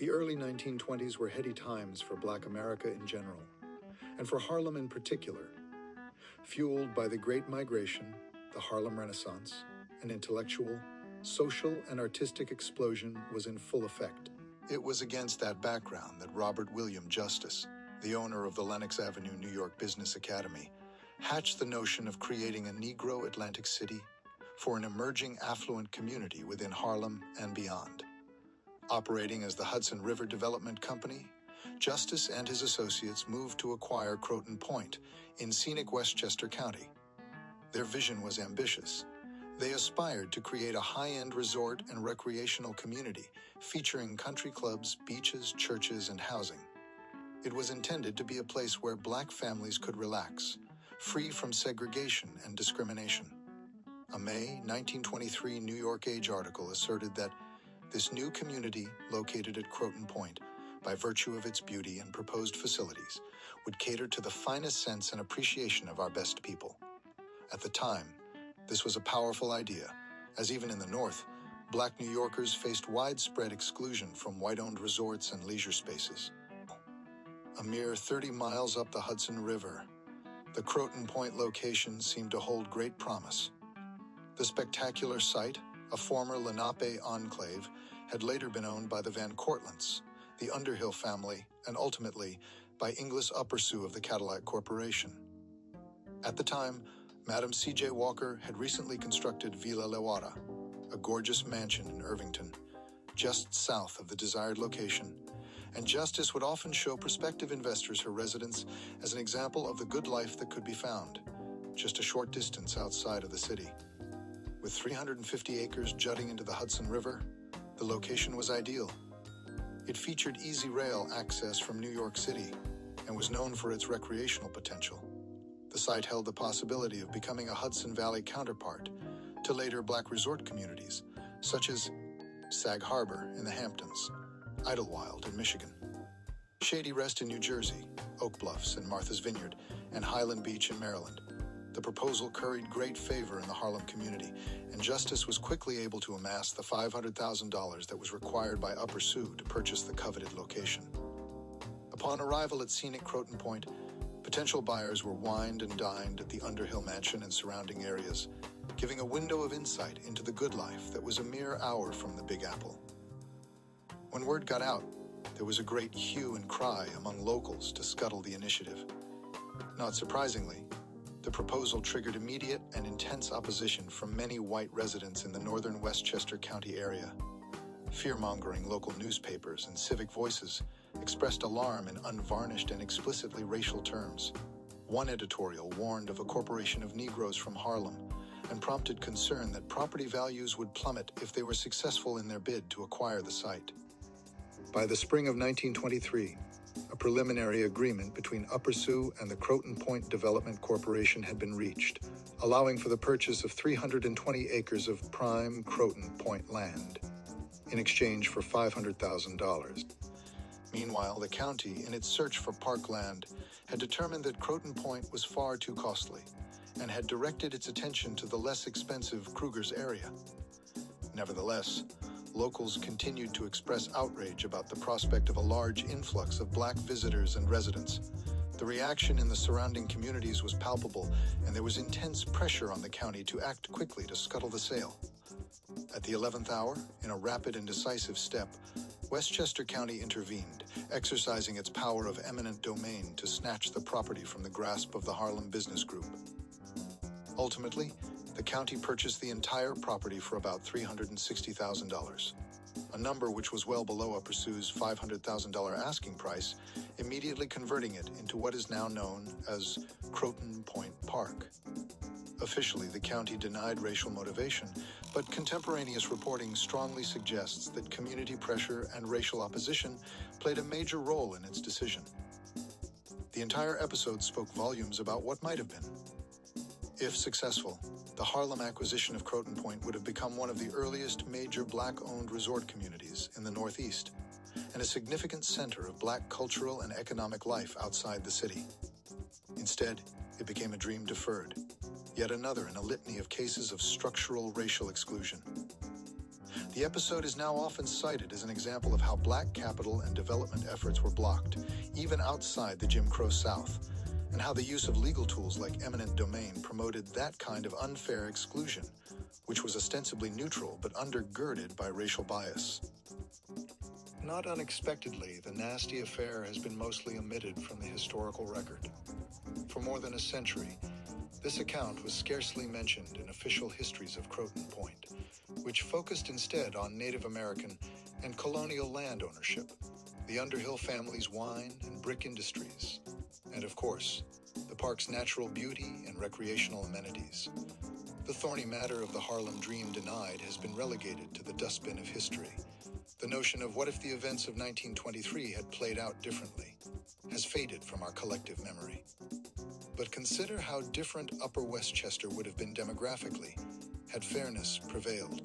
The early 1920s were heady times for Black America in general, and for Harlem in particular. Fueled by the Great Migration, the Harlem Renaissance, an intellectual, social, and artistic explosion was in full effect. It was against that background that Robert William Justice, the owner of the Lenox Avenue New York Business Academy, hatched the notion of creating a Negro Atlantic City for an emerging affluent community within Harlem and beyond. Operating as the Hudson River Development Company, Justice and his associates moved to acquire Croton Point in scenic Westchester County. Their vision was ambitious. They aspired to create a high-end resort and recreational community featuring country clubs, beaches, churches, and housing. It was intended to be a place where Black families could relax, free from segregation and discrimination. A May 1923 New York Age article asserted that this new community, located at Croton Point, by virtue of its beauty and proposed facilities, would cater to the finest sense and appreciation of our best people. At the time, this was a powerful idea, as even in the North, Black New Yorkers faced widespread exclusion from white-owned resorts and leisure spaces. A mere 30 miles up the Hudson River, the Croton Point location seemed to hold great promise. The spectacular site, a former Lenape enclave, had later been owned by the Van Cortlandts, the Underhill family, and ultimately by Inglis Uppersue of the Cadillac Corporation. At the time, Madam C.J. Walker had recently constructed Villa Lewara, a gorgeous mansion in Irvington, just south of the desired location, and Justice would often show prospective investors her residence as an example of the good life that could be found, just a short distance outside of the city. With 350 acres jutting into the Hudson River, the location was ideal. It featured easy rail access from New York City and was known for its recreational potential. The site held the possibility of becoming a Hudson Valley counterpart to later Black resort communities, such as Sag Harbor in the Hamptons, Idlewild in Michigan, Shady Rest in New Jersey, Oak Bluffs and Martha's Vineyard, and Highland Beach in Maryland. The proposal curried great favor in the Harlem community, and Justice was quickly able to amass the $500,000 that was required by Uppersue to purchase the coveted location. Upon arrival at scenic Croton Point, potential buyers were wined and dined at the Underhill Mansion and surrounding areas, giving a window of insight into the good life that was a mere hour from the Big Apple. When word got out, there was a great hue and cry among locals to scuttle the initiative. Not surprisingly, the proposal triggered immediate and intense opposition from many white residents in the northern Westchester County area. Fear-mongering local newspapers and civic voices expressed alarm in unvarnished and explicitly racial terms. One editorial warned of a corporation of Negroes from Harlem and prompted concern that property values would plummet if they were successful in their bid to acquire the site. By the spring of 1923, a preliminary agreement between Uppersue and the Croton Point Development Corporation had been reached, allowing for the purchase of 320 acres of prime Croton Point land in exchange for $500,000. Meanwhile, the county, in its search for parkland, had determined that Croton Point was far too costly and had directed its attention to the less expensive Kruger's area. Nevertheless, locals continued to express outrage about the prospect of a large influx of Black visitors and residents. The reaction in the surrounding communities was palpable, and there was intense pressure on the county to act quickly to scuttle the sale. At the 11th hour, in a rapid and decisive step, Westchester County intervened, exercising its power of eminent domain to snatch the property from the grasp of the Harlem Business Group. Ultimately, the county purchased the entire property for about $360,000, a number which was well below Uppersue's $500,000 asking price, immediately converting it into what is now known as Croton Point Park. Officially, the county denied racial motivation, but contemporaneous reporting strongly suggests that community pressure and racial opposition played a major role in its decision. The entire episode spoke volumes about what might have been. If successful, the Harlem acquisition of Croton Point would have become one of the earliest major Black-owned resort communities in the Northeast, and a significant center of Black cultural and economic life outside the city. Instead, it became a dream deferred, yet another in a litany of cases of structural racial exclusion. The The episode is now often cited as an example of how black capital and development efforts were blocked, even outside the Jim Crow South, and how the use of legal tools like eminent domain promoted that kind of unfair exclusion, which was ostensibly neutral but undergirded by racial bias. Not unexpectedly, the nasty affair has been mostly omitted from the historical record. For more than a century, this account was scarcely mentioned in official histories of Croton Point, which focused instead on Native American and colonial land ownership, the Underhill family's wine and brick industries, and of course, the park's natural beauty and recreational amenities. The thorny matter of the Harlem Dream denied has been relegated to the dustbin of history. The notion of what if the events of 1923 had played out differently has faded from our collective memory. But consider how different Upper Westchester would have been demographically had fairness prevailed.